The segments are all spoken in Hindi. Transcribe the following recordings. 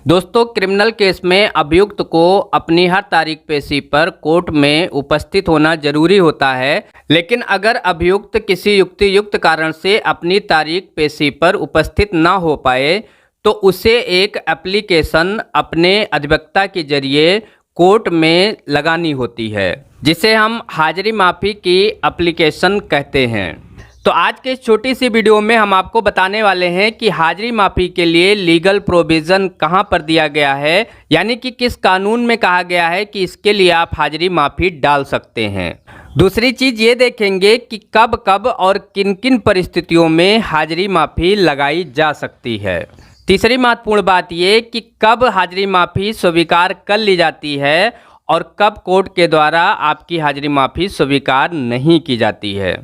दोस्तों, क्रिमिनल केस में अभियुक्त को अपनी हर तारीख पेशी पर कोर्ट में उपस्थित होना जरूरी होता है। लेकिन अगर अभियुक्त किसी युक्तियुक्त कारण से अपनी तारीख पेशी पर उपस्थित ना हो पाए तो उसे एक एप्लीकेशन अपने अधिवक्ता के जरिए कोर्ट में लगानी होती है, जिसे हम हाजिरी माफ़ी की एप्लीकेशन कहते हैं। तो आज के इस छोटी सी वीडियो में हम आपको बताने वाले हैं कि हाजिरी माफ़ी के लिए लीगल प्रोविज़न कहां पर दिया गया है, यानी कि किस कानून में कहा गया है कि इसके लिए आप हाजिरी माफ़ी डाल सकते हैं। दूसरी चीज़ ये देखेंगे कि कब कब और किन किन परिस्थितियों में हाजिरी माफ़ी लगाई जा सकती है। तीसरी महत्वपूर्ण बात ये कि कब हाजिरी माफ़ी स्वीकार कर ली जाती है और कब कोर्ट के द्वारा आपकी हाजिरी माफ़ी स्वीकार नहीं की जाती है।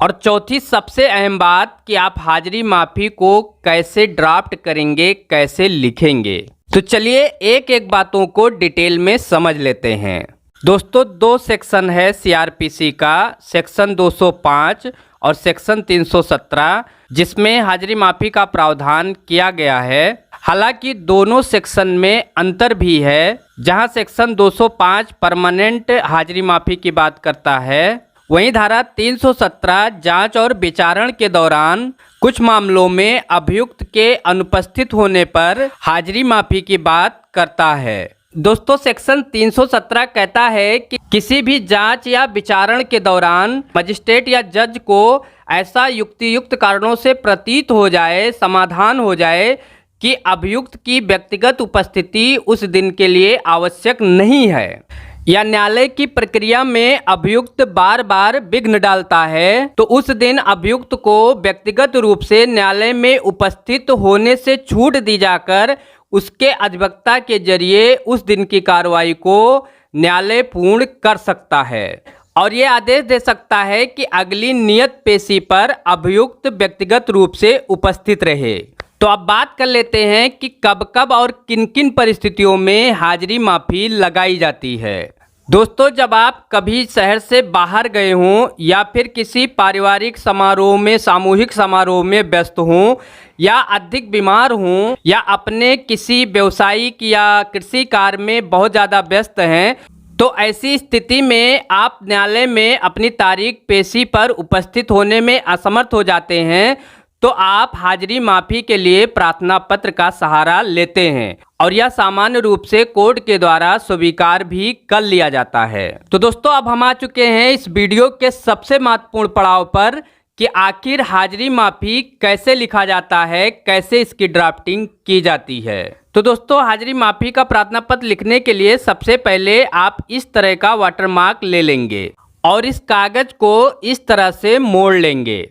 और चौथी सबसे अहम बात कि आप हाजिरी माफ़ी को कैसे ड्राफ्ट करेंगे, कैसे लिखेंगे। तो चलिए एक एक बातों को डिटेल में समझ लेते हैं। दोस्तों, दो सेक्शन है सीआरपीसी का, सेक्शन 205 और सेक्शन 317, जिसमें हाजिरी माफ़ी का प्रावधान किया गया है। हालांकि दोनों सेक्शन में अंतर भी है। जहां सेक्शन 205 परमानेंट हाजिरी माफ़ी की बात करता है, वहीं धारा 317 जांच और विचारण के दौरान कुछ मामलों में अभियुक्त के अनुपस्थित होने पर हाजिरी माफ़ी की बात करता है। दोस्तों, सेक्शन 317 कहता है कि किसी भी जांच या विचारण के दौरान मजिस्ट्रेट या जज को ऐसा युक्तियुक्त कारणों से प्रतीत हो जाए, समाधान हो जाए कि अभियुक्त की व्यक्तिगत उपस्थिति उस दिन के लिए आवश्यक नहीं है या न्यायालय की प्रक्रिया में अभियुक्त बार बार विघ्न डालता है, तो उस दिन अभियुक्त को व्यक्तिगत रूप से न्यायालय में उपस्थित होने से छूट दी जाकर उसके अधिवक्ता के जरिए उस दिन की कार्रवाई को न्यायालय पूर्ण कर सकता है और ये आदेश दे सकता है कि अगली नियत पेशी पर अभियुक्त व्यक्तिगत रूप से उपस्थित रहे। तो अब बात कर लेते हैं कि कब कब और किन किन परिस्थितियों में हाजिरी माफ़ी लगाई जाती है। दोस्तों, जब आप कभी शहर से बाहर गए हों या फिर किसी पारिवारिक समारोह में, सामूहिक समारोह में व्यस्त हों या अधिक बीमार हों या अपने किसी व्यवसायिक या कृषि कार्य में बहुत ज़्यादा व्यस्त हैं, तो ऐसी स्थिति में आप न्यायालय में अपनी तारीख पेशी पर उपस्थित होने में असमर्थ हो जाते हैं, तो आप हाजिरी माफ़ी के लिए प्रार्थना पत्र का सहारा लेते हैं और यह सामान्य रूप से कोर्ट के द्वारा स्वीकार भी कर लिया जाता है। तो दोस्तों, अब हम आ चुके हैं इस वीडियो के सबसे महत्वपूर्ण पड़ाव पर कि आखिर हाजिरी माफ़ी कैसे लिखा जाता है, कैसे इसकी ड्राफ्टिंग की जाती है। तो दोस्तों, हाजिरी माफ़ी का प्रार्थना पत्र लिखने के लिए सबसे पहले आप इस तरह का वाटरमार्क ले लेंगे और इस कागज को इस तरह से मोड़ लेंगे।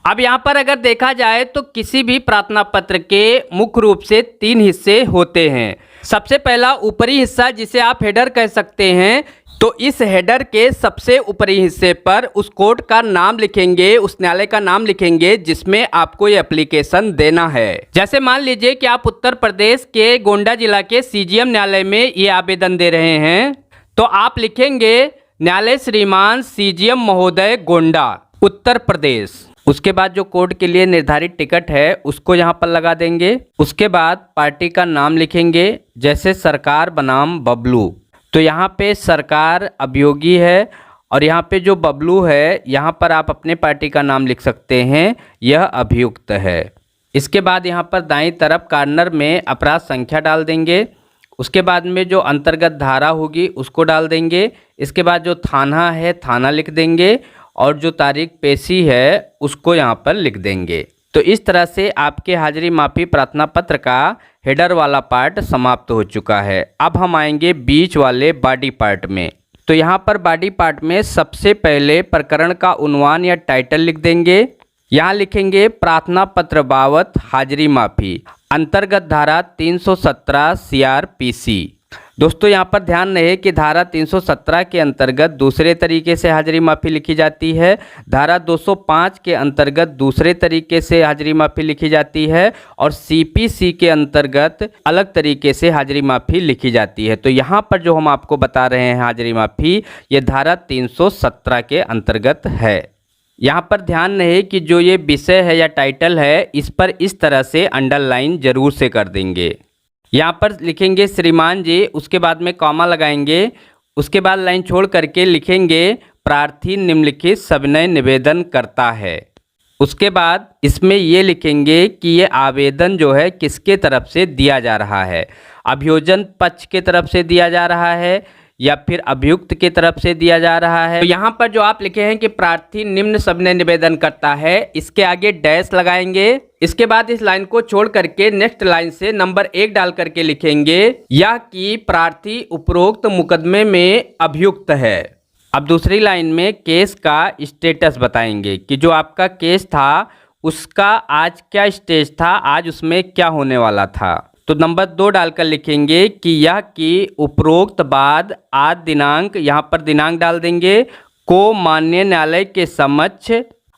अब यहाँ पर अगर देखा जाए तो किसी भी प्रार्थना पत्र के मुख्य रूप से 3 हिस्से होते हैं। सबसे पहला ऊपरी हिस्सा, जिसे आप हेडर कह सकते हैं, तो इस हेडर के सबसे ऊपरी हिस्से पर उस कोर्ट का नाम लिखेंगे, उस न्यायालय का नाम लिखेंगे जिसमें आपको ये एप्लीकेशन देना है। जैसे मान लीजिए कि आप उत्तर प्रदेश के गोंडा जिला के सीजीएम न्यायालय में ये आवेदन दे रहे हैं, तो आप लिखेंगे न्यायालय श्रीमान सीजीएम महोदय गोंडा उत्तर प्रदेश। उसके बाद जो कोर्ट के लिए निर्धारित टिकट है उसको यहाँ पर लगा देंगे। उसके बाद पार्टी का नाम लिखेंगे, जैसे सरकार बनाम बबलू, तो यहाँ पे सरकार अभियोगी है और यहाँ पे जो बबलू है यहाँ पर आप अपने पार्टी का नाम लिख सकते हैं, यह अभियुक्त है। इसके बाद यहाँ पर दाईं तरफ कॉर्नर में अपराध संख्या डाल देंगे। उसके बाद में जो अंतर्गत धारा होगी उसको डाल देंगे। इसके बाद जो थाना है थाना लिख देंगे और जो तारीख पेशी है उसको यहाँ पर लिख देंगे। तो इस तरह से आपके हाजिरी माफ़ी प्रार्थना पत्र का हेडर वाला पार्ट समाप्त हो चुका है। अब हम आएंगे बीच वाले बॉडी पार्ट में। तो यहाँ पर बॉडी पार्ट में सबसे पहले प्रकरण का उन्वान या टाइटल लिख देंगे। यहाँ लिखेंगे प्रार्थना पत्र बाबत हाजिरी माफ़ी, अंतर्गत धारा 317 सीआरपीसी। दोस्तों, यहाँ पर ध्यान रहे कि धारा 317 के अंतर्गत दूसरे तरीके से हाजिरी माफ़ी लिखी जाती है, धारा 205 के अंतर्गत दूसरे तरीके से हाजिरी माफ़ी लिखी जाती है और सीपीसी के अंतर्गत अलग तरीके से हाजिरी माफ़ी लिखी जाती है। तो यहाँ पर जो हम आपको बता रहे हैं हाजिरी माफ़ी, ये धारा 317 के अंतर्गत है। यहाँ पर ध्यान रहे कि जो ये विषय है या टाइटल है, इस पर इस तरह से अंडरलाइन जरूर से कर देंगे। यहाँ पर लिखेंगे श्रीमान जी, उसके बाद में कॉमा लगाएंगे, उसके बाद लाइन छोड़ करके लिखेंगे प्रार्थी निम्नलिखित सविनय निवेदन करता है। उसके बाद इसमें ये लिखेंगे कि ये आवेदन जो है किसके तरफ से दिया जा रहा है, अभियोजन पक्ष के तरफ से दिया जा रहा है या फिर अभियुक्त की तरफ से दिया जा रहा है। तो यहाँ पर जो आप लिखे हैं कि प्रार्थी निम्न सविनय निवेदन करता है, इसके आगे डैश लगाएंगे। इसके बाद इस लाइन को छोड़ करके नेक्स्ट लाइन से नंबर 1 डाल करके लिखेंगे यह कि प्रार्थी उपरोक्त मुकदमे में अभियुक्त है। अब दूसरी लाइन में केस का स्टेटस बताएंगे कि जो आपका केस था उसका आज क्या स्टेज था, आज उसमें क्या होने वाला था। तो नंबर 2 डालकर लिखेंगे कि यह कि उपरोक्त बाद आज दिनांक, यहाँ पर दिनांक डाल देंगे, को माननीय न्यायालय के समक्ष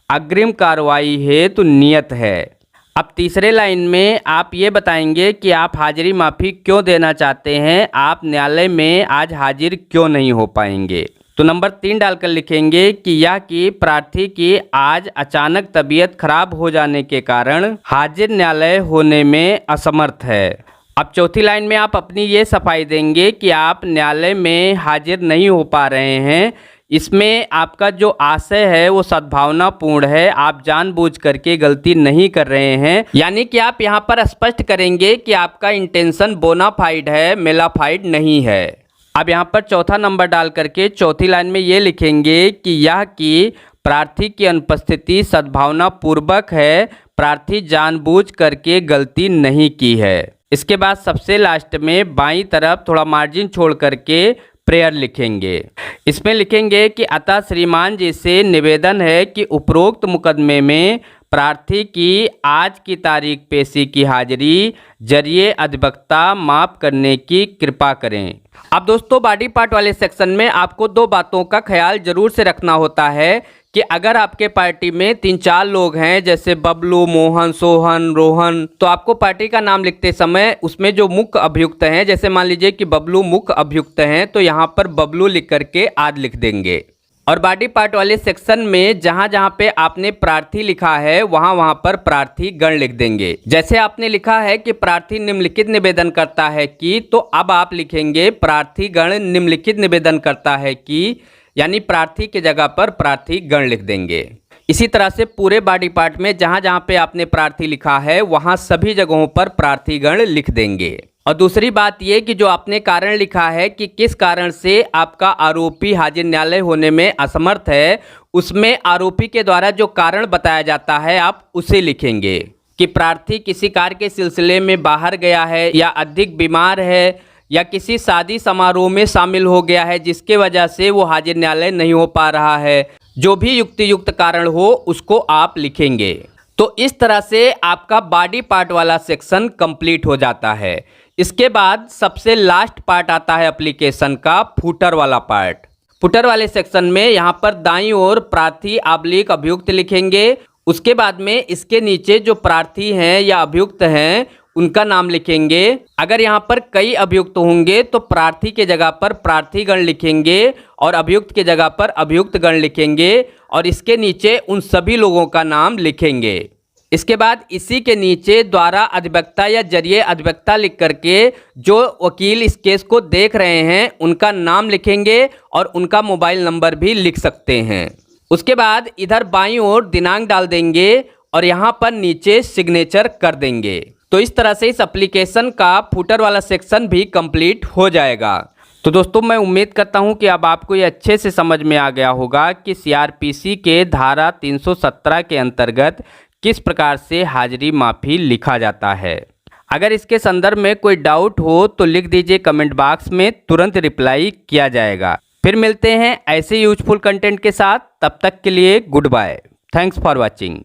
अग्रिम कार्रवाई हेतु नियत है। अब तीसरे लाइन में आप ये बताएंगे कि आप हाजिरी माफ़ी क्यों देना चाहते हैं, आप न्यायालय में आज हाजिर क्यों नहीं हो पाएंगे। तो नंबर 3 डालकर लिखेंगे कि यह कि प्रार्थी की आज अचानक तबीयत खराब हो जाने के कारण हाजिर न्यायालय होने में असमर्थ है। अब चौथी लाइन में आप अपनी ये सफाई देंगे कि आप न्यायालय में हाजिर नहीं हो पा रहे हैं, इसमें आपका जो आशय है वो सद्भावनापूर्ण है, आप जानबूझ करके गलती नहीं कर रहे हैं। यानी कि आप यहाँ पर स्पष्ट करेंगे कि आपका इंटेंशन बोनाफाइड है, मेलाफाइड नहीं है। अब यहाँ पर चौथा नंबर डाल करके चौथी लाइन में ये लिखेंगे कि यह कि प्रार्थी की अनुपस्थिति सद्भावनापूर्वक है, प्रार्थी जानबूझ करके गलती नहीं की है। इसके बाद सबसे लास्ट में बाईं तरफ थोड़ा मार्जिन छोड़ करके प्रेयर लिखेंगे। इसमें लिखेंगे कि अतः श्रीमान जी से निवेदन है कि उपरोक्त मुकदमे में प्रार्थी की आज की तारीख पेशी की हाजिरी जरिए अधिवक्ता माफ करने की कृपा करें। अब दोस्तों बॉडी पार्ट वाले सेक्शन में आपको 2 बातों का ख्याल जरूर से रखना होता है कि अगर आपके पार्टी में 3-4 लोग हैं जैसे बबलू, मोहन, सोहन, रोहन, तो आपको पार्टी का नाम लिखते समय उसमें जो मुख्य अभियुक्त हैं, जैसे मान लीजिए कि बबलू मुख्य अभियुक्त हैं, तो यहाँ पर बबलू लिख करके आज लिख देंगे। और बॉडी पार्ट वाले सेक्शन में जहां जहां पे आपने प्रार्थी लिखा है वहां वहां पर प्रार्थी गण लिख देंगे। जैसे आपने लिखा है कि प्रार्थी निम्नलिखित निवेदन करता है कि, तो अब आप लिखेंगे प्रार्थी गण निम्नलिखित निवेदन करता है कि, यानी प्रार्थी के जगह पर प्रार्थी गण लिख देंगे। इसी तरह से पूरे बॉडी पार्ट में जहां जहां पे आपने प्रार्थी लिखा है वहां सभी जगहों पर प्रार्थी गण लिख देंगे। और दूसरी बात ये कि जो आपने कारण लिखा है कि किस कारण से आपका आरोपी हाजिर न्यायालय होने में असमर्थ है, उसमें आरोपी के द्वारा जो कारण बताया जाता है आप उसे लिखेंगे कि प्रार्थी किसी कार्य के सिलसिले में बाहर गया है या अधिक बीमार है या किसी शादी समारोह में शामिल हो गया है जिसके वजह से वो हाजिर न्यायालय नहीं हो पा रहा है। जो भी युक्तियुक्त कारण हो उसको आप लिखेंगे। तो इस तरह से आपका बॉडी पार्ट वाला सेक्शन कंप्लीट हो जाता है। इसके बाद सबसे लास्ट पार्ट आता है एप्लीकेशन का, फुटर वाला पार्ट। फुटर वाले सेक्शन में यहाँ पर दाईं ओर प्रार्थी / अभियुक्त लिखेंगे। उसके बाद में इसके नीचे जो प्रार्थी हैं या अभियुक्त हैं उनका नाम लिखेंगे। अगर यहाँ पर कई अभियुक्त होंगे तो प्रार्थी के जगह पर प्रार्थी गण लिखेंगे और अभियुक्त के जगह पर अभियुक्त गण लिखेंगे और इसके नीचे उन सभी लोगों का नाम लिखेंगे। इसके बाद इसी के नीचे द्वारा अधिवक्ता या जरिए अधिवक्ता लिख करके जो वकील इस केस को देख रहे हैं उनका नाम लिखेंगे और उनका मोबाइल नंबर भी लिख सकते हैं। उसके बाद इधर बाईं ओर दिनांक डाल देंगे और यहाँ पर नीचे सिग्नेचर कर देंगे। तो इस तरह से इस एप्लीकेशन का फुटर वाला सेक्शन भी कंप्लीट हो जाएगा। तो दोस्तों मैं उम्मीद करता हूं कि अब आपको ये अच्छे से समझ में आ गया होगा कि सीआरपीसी के धारा 317 के अंतर्गत किस प्रकार से हाजिरी माफ़ी लिखा जाता है। अगर इसके संदर्भ में कोई डाउट हो तो लिख दीजिए कमेंट बॉक्स में, तुरंत रिप्लाई किया जाएगा। फिर मिलते हैं ऐसे यूजफुल कंटेंट के साथ, तब तक के लिए goodbye. Thanks for watching.